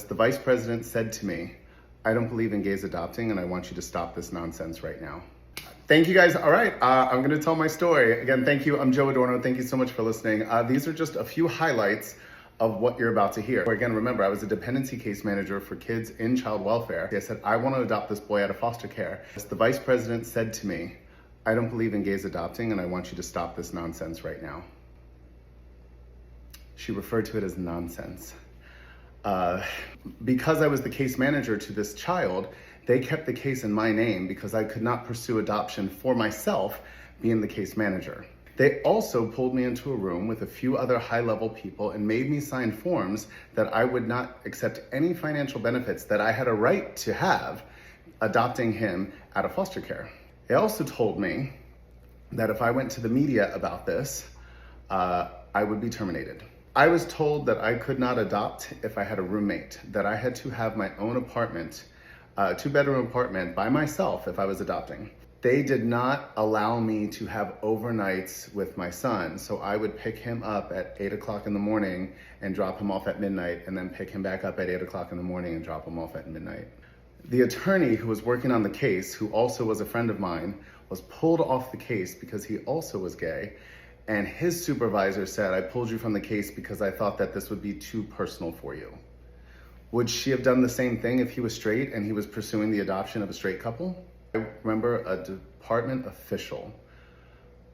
The vice president said to me, I don't believe in gays adopting and I want you to stop this nonsense right now. Thank you guys. All right, I'm gonna tell my story. Again, thank you. I'm Joe Adorno. Thank you so much for listening. These are just a few highlights of what you're about to hear. Again, remember, I was a dependency case manager for kids in child welfare. I said, I want to adopt this boy out of foster care. The vice president said to me, I don't believe in gays adopting and I want you to stop this nonsense right now. She referred to it as nonsense. Because I was the case manager to this child, they kept the case in my name because I could not pursue adoption for myself being the case manager. They also pulled me into a room with a few other high-level people and made me sign forms that I would not accept any financial benefits that I had a right to have adopting him out of foster care. They also told me that if I went to the media about this, I would be terminated. I was told that I could not adopt if I had a roommate, that I had to have my own apartment, two-bedroom apartment by myself if I was adopting. They did not allow me to have overnights with my son, so I would pick him up at 8 o'clock in the morning and drop him off at midnight, and then pick him back up at 8 o'clock in the morning and drop him off at midnight. The attorney who was working on the case, who also was a friend of mine, was pulled off the case because he also was gay, and his supervisor said, I pulled you from the case because I thought that this would be too personal for you. Would she have done the same thing if he was straight and he was pursuing the adoption of a straight couple? I remember a department official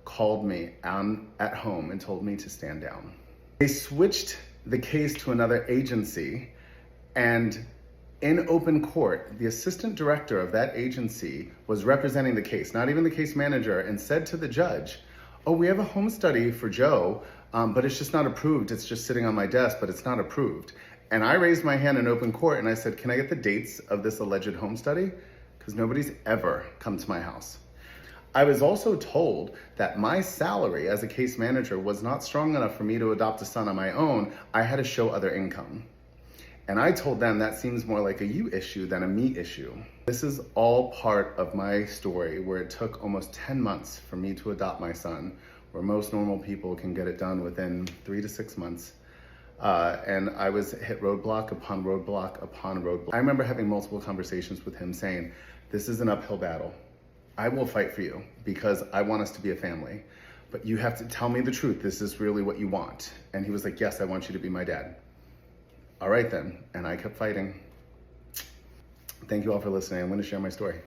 called me at home and told me to stand down. They switched the case to another agency, and in open court, the assistant director of that agency was representing the case, not even the case manager, and said to the judge, oh, we have a home study for Joe, but it's just not approved. It's just sitting on my desk, but it's not approved. And I raised my hand in open court and I said, can I get the dates of this alleged home study? Because nobody's ever come to my house. I was also told that my salary as a case manager was not strong enough for me to adopt a son on my own. I had to show other income. And I told them that seems more like a you issue than a me issue. This is all part of my story where it took almost 10 months for me to adopt my son, where most normal people can get it done within 3 to 6 months. And I was hit roadblock upon roadblock upon roadblock. I remember having multiple conversations with him saying, this is an uphill battle. I will fight for you because I want us to be a family, but you have to tell me the truth. This is really what you want. And he was like, yes, I want you to be my dad. All right then, and I kept fighting. Thank you all for listening. I'm gonna share my story.